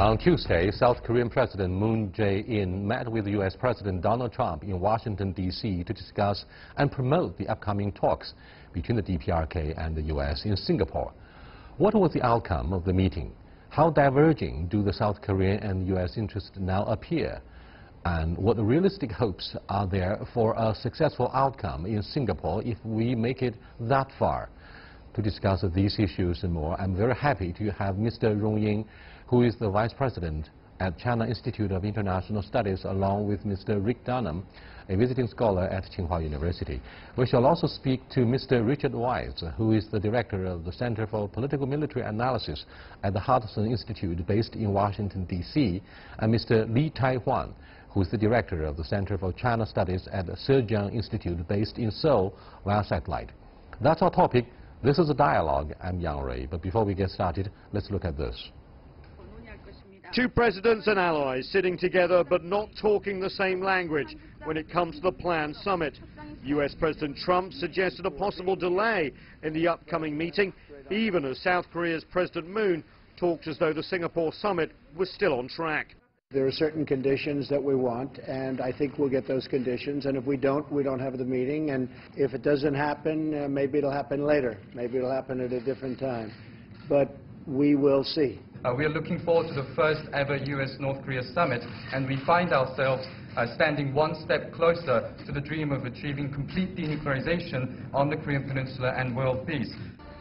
On Tuesday, South Korean President Moon Jae-in met with U.S. President Donald Trump in Washington, D.C. to discuss and promote the upcoming talks between the DPRK and the U.S. in Singapore. What was the outcome of the meeting? How diverging do the South Korean and U.S. interests now appear? And what realistic hopes are there for a successful outcome in Singapore if we make it that far? To discuss these issues and more, I'm very happy to have Mr. Rong Ying, who is the Vice President at China Institute of International Studies, along with Mr. Rick Dunham, a visiting scholar at Tsinghua University. We shall also speak to Mr. Richard Wise, who is the Director of the Center for Political Military Analysis at the Hudson Institute based in Washington, D.C., and Mr. Lee Tai-hwan, who is the Director of the Center for China Studies at the Sejong Institute based in Seoul via satellite. That's our topic. This is a dialogue. I'm Yang Rui. But before we get started, let's look at this. Two presidents and allies sitting together but not talking the same language when it comes to the planned summit. US President Trump suggested a possible delay in the upcoming meeting, even as South Korea's President Moon talked as though the Singapore summit was still on track. There are certain conditions that we want, and I think we'll get those conditions. And if we don't have the meeting. And if it doesn't happen, maybe it'll happen later. Maybe it'll happen at a different time. But we will see. We are looking forward to the first ever US-North Korea summit, and we find ourselves standing one step closer to the dream of achieving complete denuclearization on the Korean Peninsula and world peace.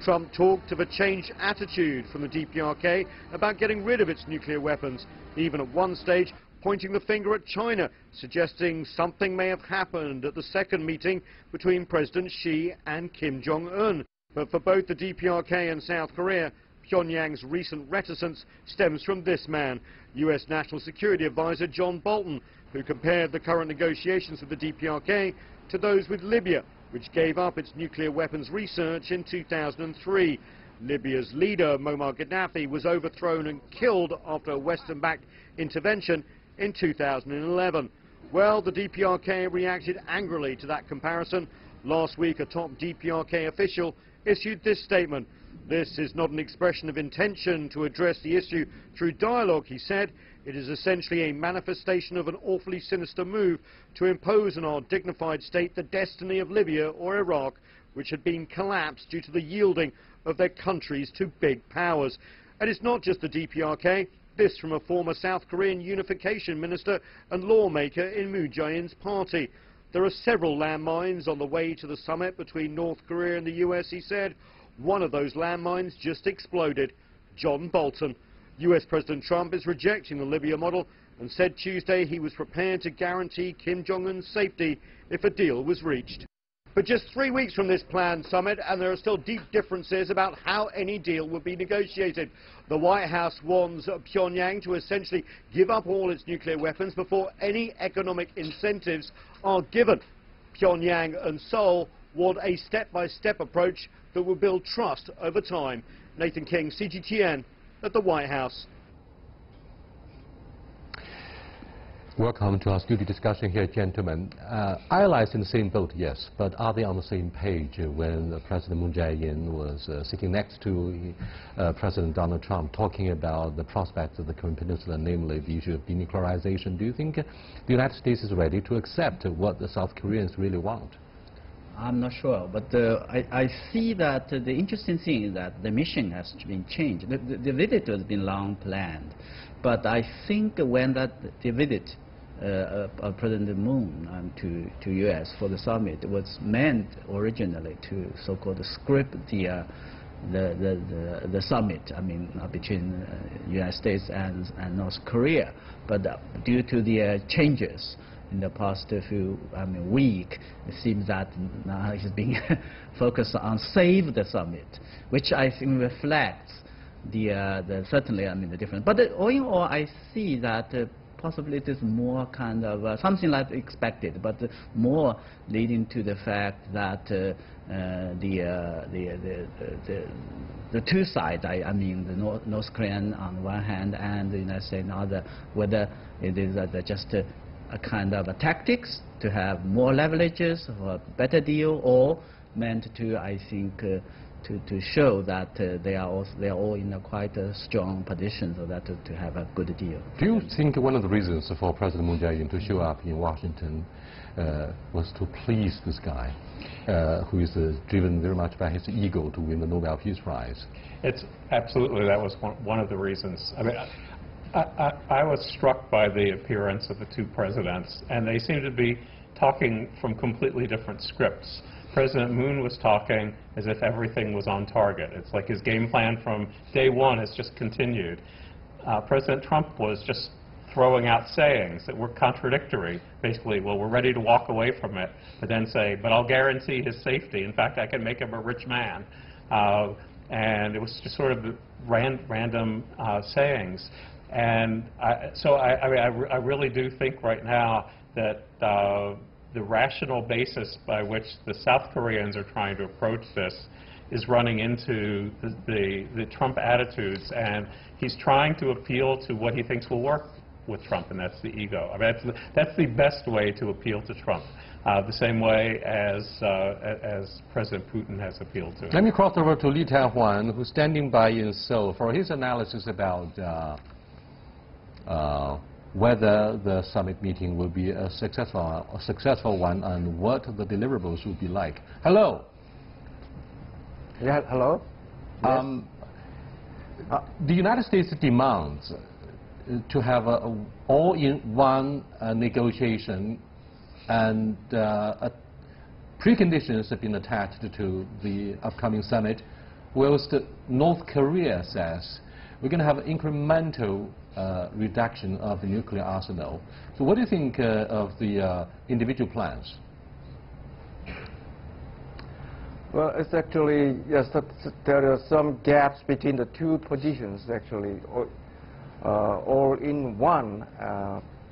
Trump talked of a changed attitude from the DPRK about getting rid of its nuclear weapons, even at one stage pointing the finger at China, suggesting something may have happened at the second meeting between President Xi and Kim Jong-un. But for both the DPRK and South Korea, Pyongyang's recent reticence stems from this man, U.S. National Security Advisor John Bolton, who compared the current negotiations with the DPRK to those with Libya, which gave up its nuclear weapons research in 2003. Libya's leader, Muammar Gaddafi, was overthrown and killed after a Western-backed intervention in 2011. Well, the DPRK reacted angrily to that comparison. Last week, a top DPRK official issued this statement. "This is not an expression of intention to address the issue through dialogue," he said. "It is essentially a manifestation of an awfully sinister move to impose on our dignified state the destiny of Libya or Iraq, which had been collapsed due to the yielding of their countries to big powers." And it's not just the DPRK. This from a former South Korean unification minister and lawmaker in Moon Jae-in's party. "There are several landmines on the way to the summit between North Korea and the US," he said. "One of those landmines just exploded." John Bolton. US President Trump is rejecting the Libya model and said Tuesday he was prepared to guarantee Kim Jong-un's safety if a deal was reached. But just 3 weeks from this planned summit, and there are still deep differences about how any deal would be negotiated. The White House warns Pyongyang to essentially give up all its nuclear weapons before any economic incentives are given. Pyongyang and Seoul want a step-by-step approach that will build trust over time. Nathan King, CGTN, at the White House. Welcome to our studio discussion here, gentlemen. Allies in the same boat, yes, but are they on the same page when President Moon Jae-in was sitting next to President Donald Trump talking about the prospects of the Korean Peninsula, namely the issue of denuclearization? Do you think the United States is ready to accept what the South Koreans really want? I'm not sure, but I see that the interesting thing is that the mission has been changed. The visit has been long planned, but I think when the visit of President Moon to U.S. for the summit was meant originally to so-called script the summit, I mean, between United States and North Korea, but due to the changes in the past few week, it seems that now he's being focused on save the summit, which I think reflects the certainly the difference. But all in all, I see that possibly it is more kind of something like expected, but more leading to the fact that the two sides, I mean the North Korean on one hand and the United States on the other, whether it is just a kind of a tactics to have more leverages or a better deal, or meant to, I think, to show that they are all in a quite strong position, so that to have a good deal. Do you think one of the reasons for President Moon Jae-in to show up in Washington was to please this guy, who is driven very much by his ego to win the Nobel Peace Prize? It's absolutely, that was one of the reasons. I mean, I was struck by the appearance of the two presidents, and they seemed to be talking from completely different scripts. President Moon was talking as if everything was on target. It's like his game plan from day one has just continued. President Trump was just throwing out sayings that were contradictory. Basically, well, we're ready to walk away from it, but then say, but I'll guarantee his safety. In fact, I can make him a rich man. And it was just sort of random sayings. And so I really do think right now that the rational basis by which the South Koreans are trying to approach this is running into the Trump attitudes, and he's trying to appeal to what he thinks will work with Trump, and that's the ego. I mean, that's the best way to appeal to Trump, the same way as President Putin has appealed to him. Let me cross over to Lee Tai-hwan, who's standing by in Seoul for his analysis about whether the summit meeting will be a successful one and what the deliverables will be like. Hello. Yeah, hello. The United States demands to have an all-in-one negotiation, and preconditions have been attached to the upcoming summit, whilst North Korea says we're going to have an incremental reduction of the nuclear arsenal. So what do you think of the individual plans? Well, it's actually, yes, there are some gaps between the two positions, actually, all in one.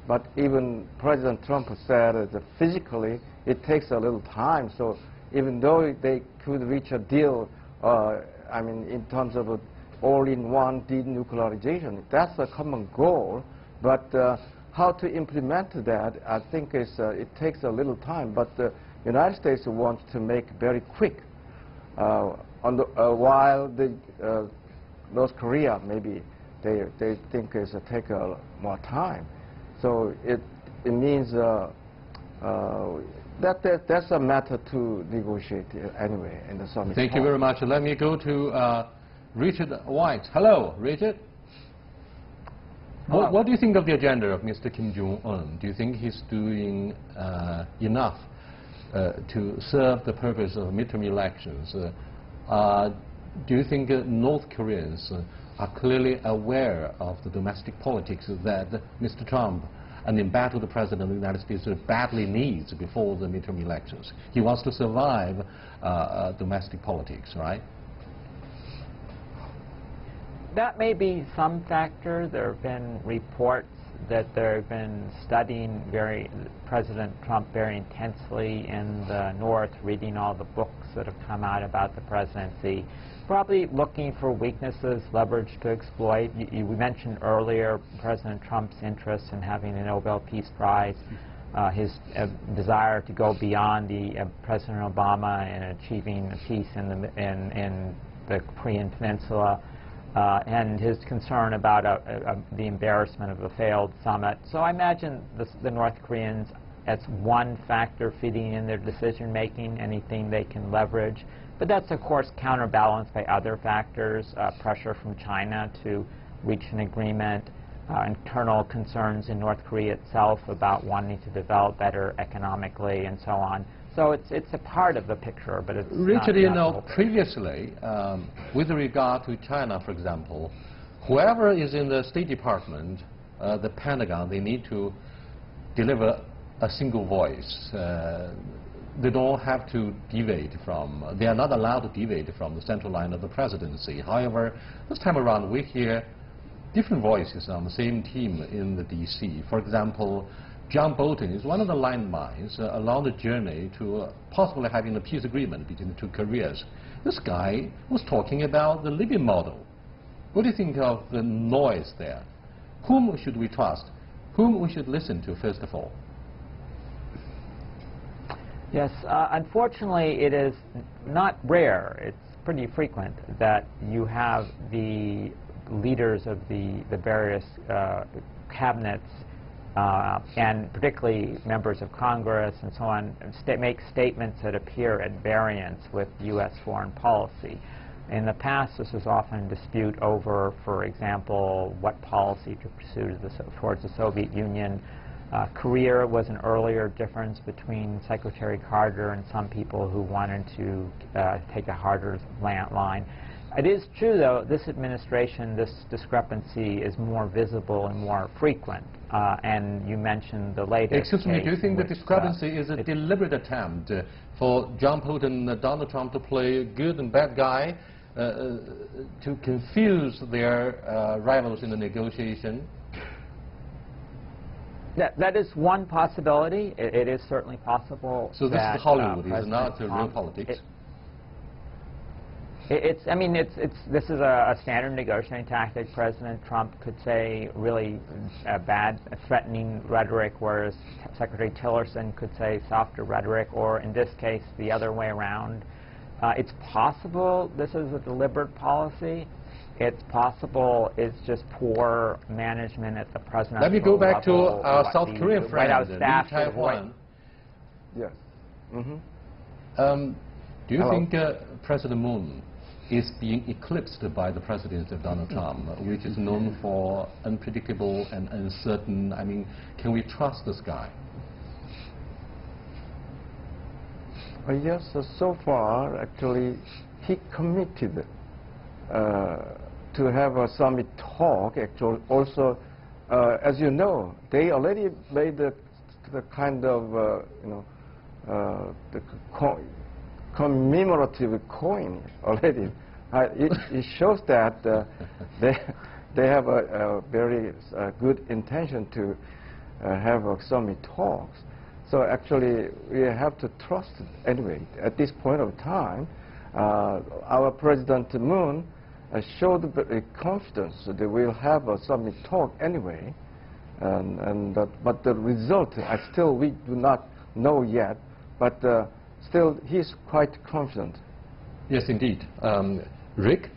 But even President Trump said that physically it takes a little time. So even though they could reach a deal, I mean, in terms of all-in-one denuclearization, that's a common goal. But how to implement that, I think it takes a little time. But the United States wants to make very quick. While North Korea, maybe they think it's take more time. So it means that's a matter to negotiate anyway in the summit. Thank you very much. Let me go to Richard White. Hello, Richard. What do you think of the agenda of Mr. Kim Jong-un? Do you think he's doing enough to serve the purpose of midterm elections? Do you think North Koreans are clearly aware of the domestic politics that Mr. Trump, an embattled president of the United States, badly needs before the midterm elections? He wants to survive domestic politics, right? That may be some factor. There have been reports that they've been studying President Trump very intensely in the North, reading all the books that have come out about the presidency, probably looking for weaknesses, leverage to exploit. We mentioned earlier President Trump's interest in having the Nobel Peace Prize, his desire to go beyond President Obama in achieving peace in the Korean Peninsula, and his concern about the embarrassment of a failed summit. So I imagine the North Koreans, that's one factor feeding in their decision-making, anything they can leverage. But that's, of course, counterbalanced by other factors, pressure from China to reach an agreement, internal concerns in North Korea itself about wanting to develop better economically, and so on. So it's a part of the picture, but it's Richard, not you know, previously, with regard to China, for example, whoever is in the State Department, the Pentagon, they need to deliver a single voice. They don't have to deviate from, they are not allowed to deviate from the central line of the presidency. However, this time around we hear different voices on the same team in the D.C. For example, John Bolton is one of the landmines along the journey to possibly having a peace agreement between the two Koreas. This guy was talking about the Libyan model. What do you think of the noise there? Whom should we trust? Whom we should listen to, first of all? Yes, unfortunately, it is not rare. It's pretty frequent that you have the leaders of the various cabinets and particularly members of Congress and so on make statements that appear at variance with U.S. foreign policy. In the past, this was often dispute over, for example, what policy to pursue towards the Soviet Union. Korea was an earlier difference between Secretary Carter and some people who wanted to take a harder line. It is true, though, this administration, this discrepancy is more visible and more frequent. And you mentioned the latest Excuse me, do you think the which, discrepancy is a deliberate attempt for John Bolton and Donald Trump to play good and bad guy, to confuse their rivals in the negotiation? That is one possibility. It is certainly possible. So this is Hollywood, it's not real politics. I mean, this is a standard negotiating tactic. President Trump could say really bad, threatening rhetoric, whereas Secretary Tillerson could say softer rhetoric, or in this case, the other way around. It's possible this is a deliberate policy. It's possible it's just poor management at the presidential level. Let me go back to our South Korean friend, White House staff. Yes. Do you think President Moon is being eclipsed by the presidency of Donald Trump, which is known for unpredictable and uncertain? I mean, can we trust this guy? Yes, so far, actually, he committed to have a summit talk. Actually, also, as you know, they already made the kind of, the commemorative coin already. It shows that they have a very good intention to have a summit talks. So actually, we have to trust it anyway. At this point of time, our President Moon showed confidence that we'll have a summit talk anyway, but the result, we do not know yet. But still, he's quite confident. Yes, indeed. Rick,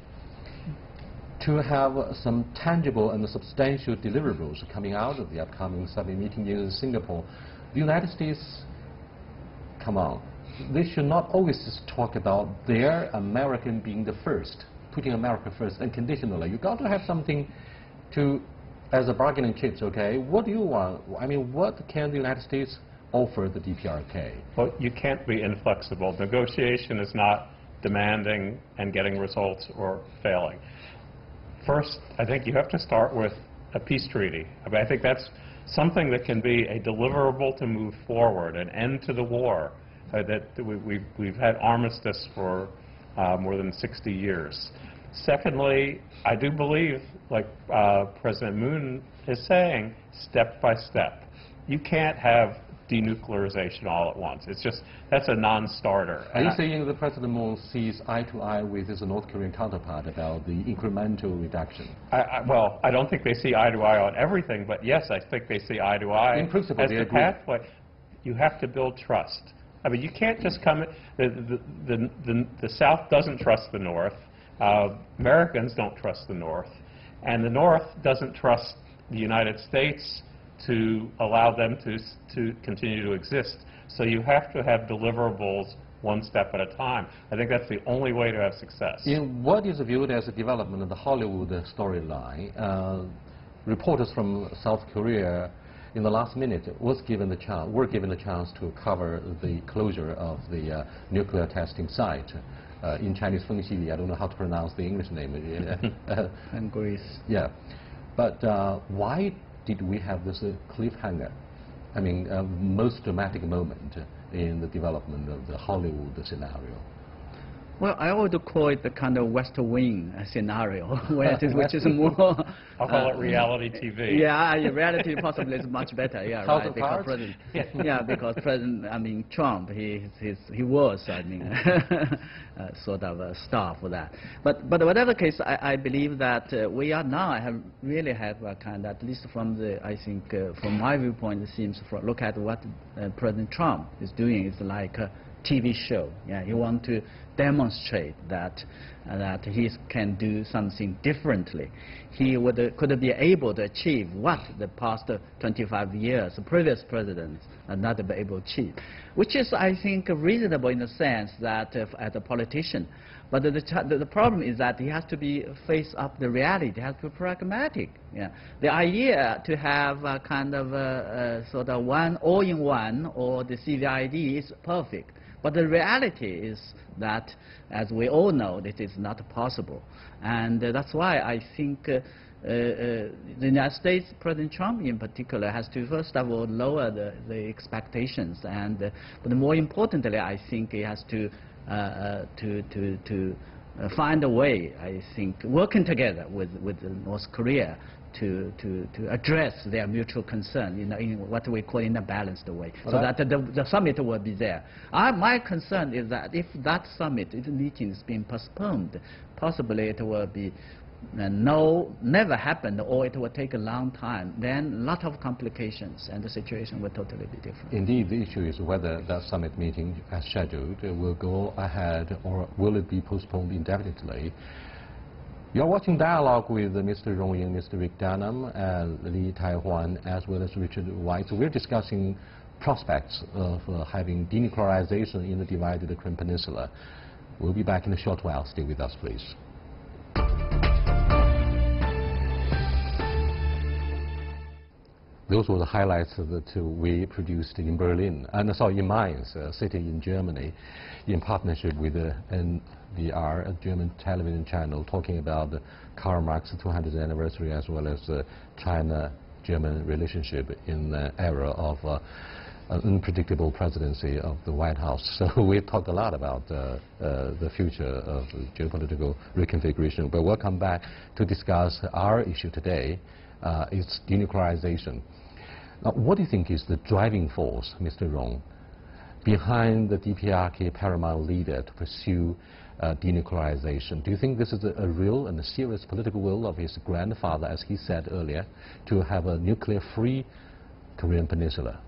to have some tangible and substantial deliverables coming out of the upcoming summit meeting in Singapore, the United States, come on, they should not always just talk about their American being the first, putting America first unconditionally. You've got to have something to, as a bargaining chips, okay? What do you want? I mean, what can the United States offer the DPRK? Well, you can't be inflexible. Negotiation is not demanding and getting results or failing. First, I think you have to start with a peace treaty. I mean, I think that's something that can be a deliverable to move forward, an end to the war. We've had armistice for more than 60 years. Secondly, I do believe, like President Moon is saying, step by step. You can't have denuclearization all at once. It's just, that's a non-starter. Are you saying that President Moon sees eye to eye with his North Korean counterpart about the incremental reduction? Well, I don't think they see eye to eye on everything, but yes, I think they see eye to eye. In principle, as the pathway. You have to build trust. I mean, you can't just come in. The South doesn't trust the North. Americans don't trust the North. And the North doesn't trust the United States to allow them to continue to exist. So you have to have deliverables one step at a time. I think that's the only way to have success. In what is viewed as a development of the Hollywood storyline, reporters from South Korea in the last minute were given the chance to cover the closure of the nuclear testing site. In Chinese, Fengxi, I don't know how to pronounce the English name. And Greece. Yeah. But why did we have this cliffhanger? I mean, most dramatic moment in the development of the Hollywood scenario. Well, I would call it the kind of West Wing scenario, which is more... I'll call it reality TV. Yeah, reality possibly is much better. Yeah, House right. of Because Cards? because President Trump, he was, sort of a star for that. But whatever case, I believe that we are now really have a kind of, at least from the, I think, from my viewpoint, it seems, look at what President Trump is doing, it's like TV show. Yeah, he wants to demonstrate that that he can do something differently. He could be able to achieve what the past 25 years previous presidents are not able to achieve, which is, I think, reasonable in the sense that as a politician. But the problem is that he has to be face up the reality. He has to be pragmatic. Yeah. The idea to have a kind of sort of one all-in-one or the CVID is perfect. But the reality is that, as we all know, this is not possible. And that's why I think the United States, President Trump in particular, has to first of all lower the expectations. And but more importantly, I think he has to find a way, I think, working together with North Korea to address their mutual concern in what we call in a balanced way, so that the summit will be there. My concern is that if that summit, if the meeting is being postponed, possibly it will be never happen, or it will take a long time, then a lot of complications and the situation will totally be different. Indeed, the issue is whether that summit meeting as scheduled will go ahead or will it be postponed indefinitely. You're watching Dialogue with Mr. Rong Ying, Mr. Rick Dunham, and Li Taihuan, as well as Richard White. So we're discussing prospects of having denuclearization in the divided Korean Peninsula. We'll be back in a short while. Stay with us, please. Those were the highlights that we produced in Berlin, and in Mainz, a city in Germany, in partnership with NDR, a German television channel, talking about Karl Marx's 200th anniversary as well as China-German relationship in the era of unpredictable presidency of the White House. So we talked a lot about the future of geopolitical reconfiguration, but we'll come back to discuss our issue today. It's denuclearization. Now, what do you think is the driving force, Mr. Rong, behind the DPRK paramount leader to pursue denuclearization? Do you think this is a real and a serious political will of his grandfather, as he said earlier, to have a nuclear-free Korean Peninsula?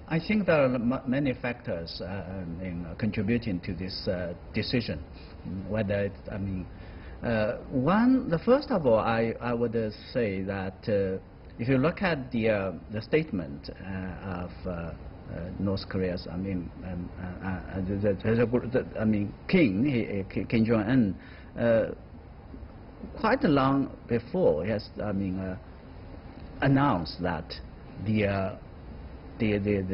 I think there are many factors contributing to this decision. Whether it's, the first of all, I would say that if you look at the statement of North Korea's, Kim Jong-un, quite long before, he has, announced that the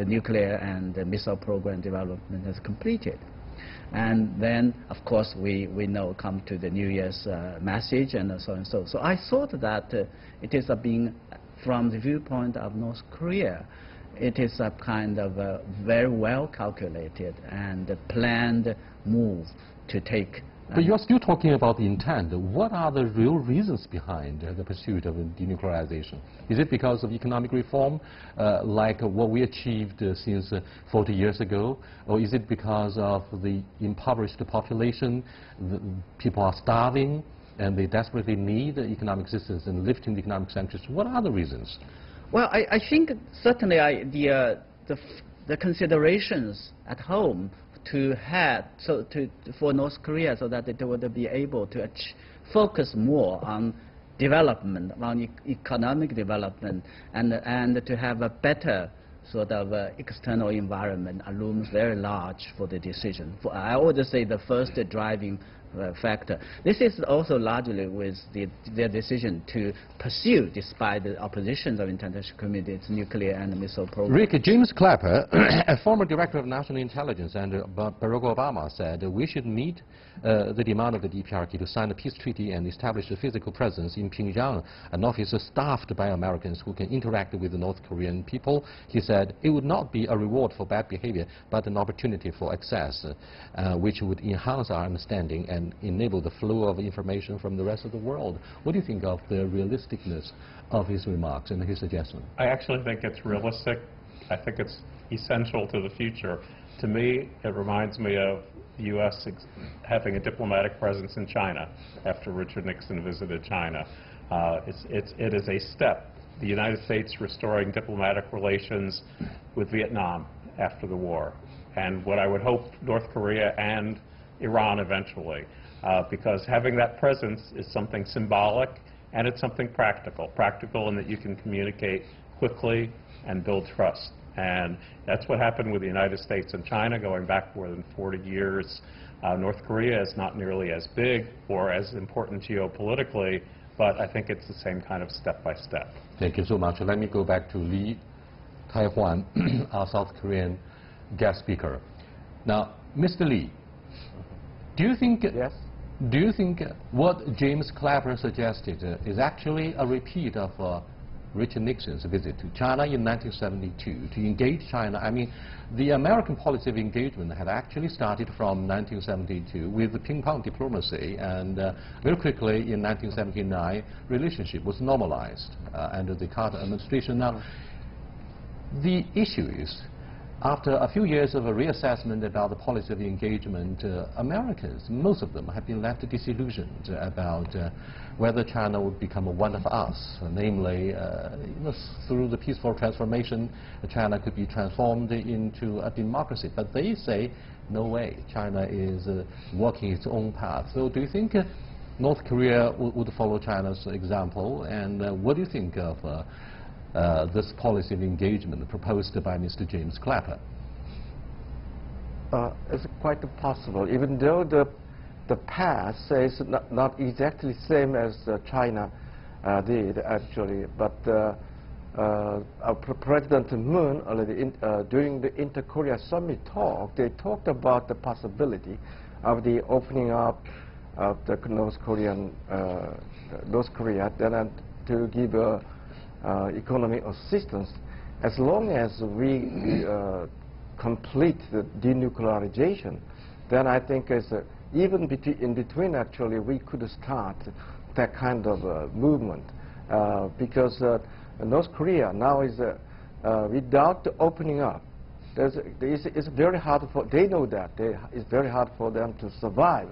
nuclear and the missile program development has completed. And then, of course, we know come to the New Year's message and so on and so. So I thought that it is being, from the viewpoint of North Korea, it is a kind of a very well calculated and planned move to take. But you're still talking about the intent. What are the real reasons behind the pursuit of denuclearization? Is it because of economic reform, like what we achieved since 40 years ago? Or is it because of the impoverished population? People are starving and they desperately need economic assistance and lifting the economic sanctions. What are the reasons? Well, I think certainly the considerations at home for North Korea, so that it would be able to focus more on development, on economic development, and to have a better sort of external environment looms very large for the decision. I would say the first driving factor. This is also largely with their decision to pursue, despite the opposition of international community, its nuclear and missile program. Rick, James Clapper, a former director of national intelligence, and Barack Obama said we should meet the demand of the DPRK to sign a peace treaty and establish a physical presence in Pyongyang, an office staffed by Americans who can interact with the North Korean people. He said it would not be a reward for bad behavior, but an opportunity for access, which would enhance our understanding and enable the flow of information from the rest of the world. What do you think of the realisticness of his remarks and his suggestion? I actually think it's realistic. I think it's essential to the future. To me, it reminds me of the U.S. having a diplomatic presence in China after Richard Nixon visited China. It is a step. The United States restoring diplomatic relations with Vietnam after the war. and what I would hope North Korea and Iran eventually, because having that presence is something symbolic and it's something practical. Practical in that you can communicate quickly and build trust. And that's what happened with the United States and China going back more than 40 years. North Korea is not nearly as big or as important geopolitically, but I think it's the same kind of step-by-step. Thank you so much. Let me go back to Lee Taiwan, our South Korean guest speaker. Now, Mr. Lee, do you think Yes? Do you think what James Clapper suggested is actually a repeat of Richard Nixon's visit to China in 1972 to engage China? I mean, the American policy of engagement had actually started from 1972 with the ping-pong diplomacy, and very quickly in 1979, relationship was normalized under the Carter administration. Now, the issue is, after a few years of a reassessment about the policy of engagement, Americans, most of them, have been left disillusioned about whether China would become one of us. Namely, through the peaceful transformation, China could be transformed into a democracy. But they say, no way, China is walking its own path. So do you think North Korea would follow China's example? And what do you think of this policy of engagement proposed by Mr. James Clapper? It's quite possible, even though the past is not exactly same as China did actually, but President Moon already during the Inter-Korea Summit talk, they talked about the possibility of the opening up of the North Korea then to give economic assistance as long as we complete the denuclearization. Then I think even in between actually we could start that kind of movement because North Korea now is without the opening up. It's very hard for, they know that it's very hard for them to survive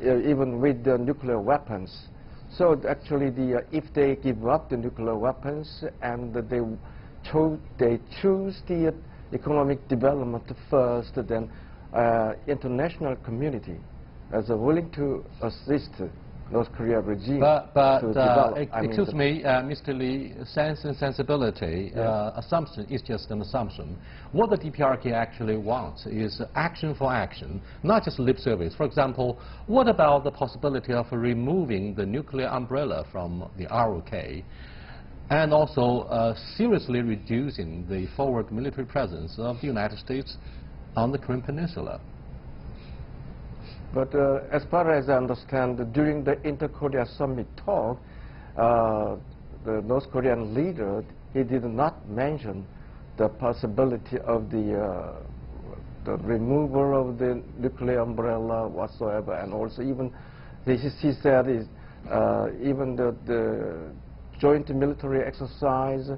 even with the nuclear weapons. So actually, if they give up the nuclear weapons and they choose the economic development first, then international community is willing to assist North Korea regime to develop. Excuse me, Mr. Lee, sense and sensibility, assumption is just an assumption. What the DPRK actually wants is action for action, not just lip service. For example, what about the possibility of removing the nuclear umbrella from the ROK and also seriously reducing the forward military presence of the United States on the Korean Peninsula? But as far as I understand, during the Inter-Korea Summit talk, the North Korean leader, he did not mention the possibility of the removal of the nuclear umbrella whatsoever, and also even he said is even the joint military exercise,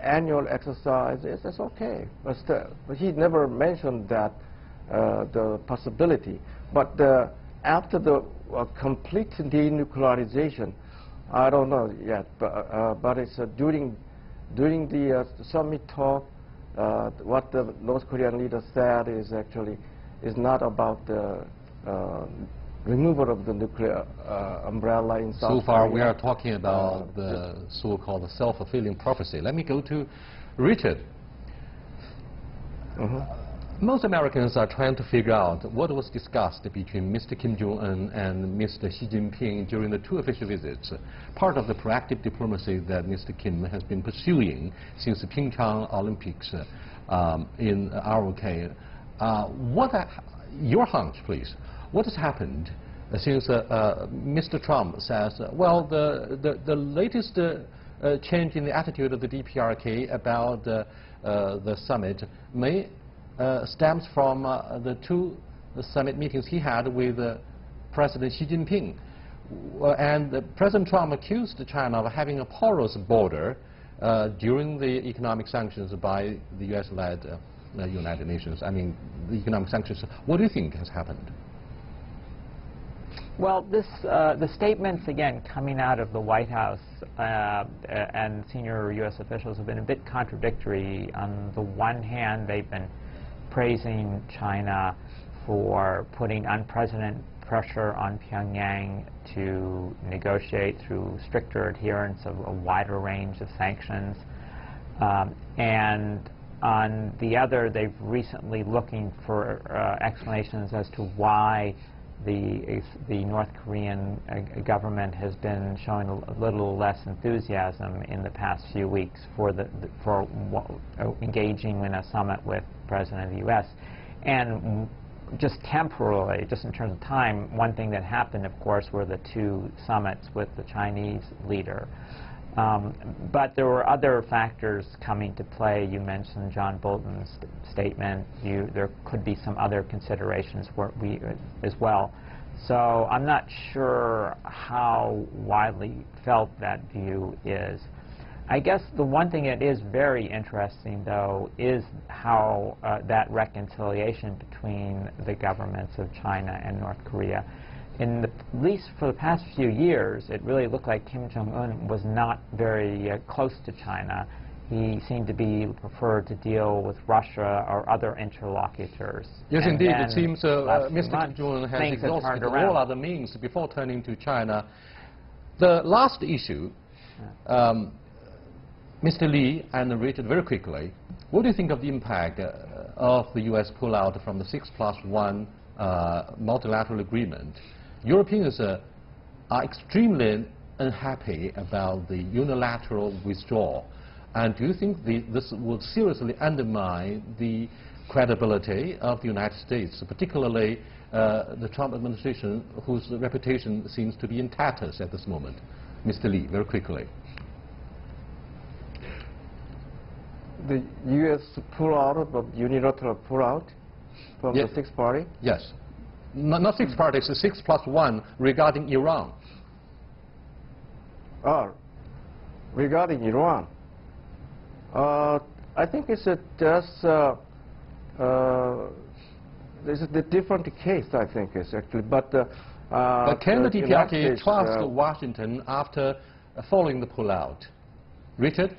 annual exercise, that's okay. But he never mentioned that the possibility. But after the complete denuclearization, I don't know yet, but it's during the summit talk, what the North Korean leader said is actually is not about the removal of the nuclear umbrella in South Korea. So far, we are talking about the so-called self-fulfilling prophecy. Let me go to Richard. Most Americans are trying to figure out what was discussed between Mr. Kim Jong-un and Mr. Xi Jinping during the two official visits, part of the proactive diplomacy that Mr. Kim has been pursuing since the Pyeongchang Olympics in ROK. Your hunch, please. What has happened since Mr. Trump says, well, the latest change in the attitude of the DPRK about the summit may stems from the two summit meetings he had with President Xi Jinping. And President Trump accused China of having a porous border during the economic sanctions by the U.S.-led United Nations. I mean, the economic sanctions. What do you think has happened? Well, the statements, again, coming out of the White House and senior U.S. officials have been a bit contradictory. On the one hand, they've been praising China for putting unprecedented pressure on Pyongyang to negotiate through stricter adherence of a wider range of sanctions. And on the other, they've recently looking for explanations as to why the North Korean government has been showing a little less enthusiasm in the past few weeks for engaging in a summit with the President of the U.S. And just temporarily, just in terms of time, one thing that happened, of course, were the two summits with the Chinese leader. But there were other factors coming to play. You mentioned John Bolton's statement. There could be some other considerations as well. So I'm not sure how widely felt that view is. I guess the one thing that is very interesting, though, is how that reconciliation between the governments of China and North Korea. At least for the past few years, it really looked like Kim Jong-un was not very close to China. He seemed to be preferred to deal with Russia or other interlocutors. Yes, and indeed. It seems Mr. Kim Jong-un has exhausted all other means before turning to China. The last issue, Mr. Lee and Richard, very quickly, what do you think of the impact of the U.S. pullout from the 6+1 multilateral agreement? Europeans are extremely unhappy about the unilateral withdrawal. And do you think this will seriously undermine the credibility of the United States, particularly the Trump administration, whose reputation seems to be in tatters at this moment? Mr. Lee, very quickly. The U.S. pullout, but unilateral pullout from the sixth party? Yes. Not six parties, it's 6+1 regarding Iran. Regarding Iran, I think it's there's a different case, I think, is actually. But can the DPRK trust Washington after following the pullout? Richard,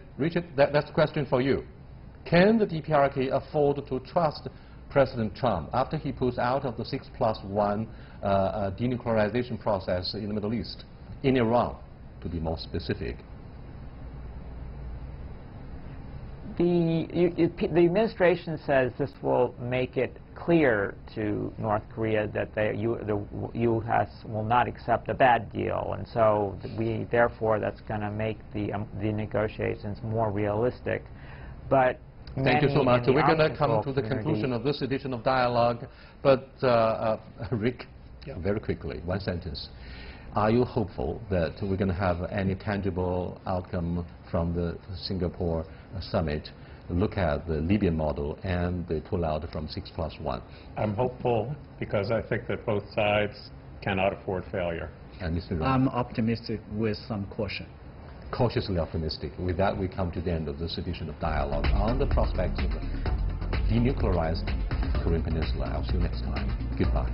that's a question for you. Can the DPRK afford to trust President Trump after he pulls out of the 6+1 denuclearization process in the Middle East, in Iran, to be more specific? The administration says this will make it clear to North Korea that the U.S. will not accept a bad deal, and so therefore that's going to make the negotiations more realistic. But thank you so much. We're going to come to the conclusion of this edition of Dialogue, but Rick, very quickly, one sentence. Are you hopeful that we're going to have any tangible outcome from the Singapore summit? Look at the Libyan model and the pullout from 6+1. I'm hopeful because I think that both sides cannot afford failure. And Mr. Ron? I'm optimistic with some caution. Cautiously optimistic. With that, we come to the end of this edition of Dialogue on the prospects of a denuclearized Korean Peninsula. I'll see you next time. Goodbye.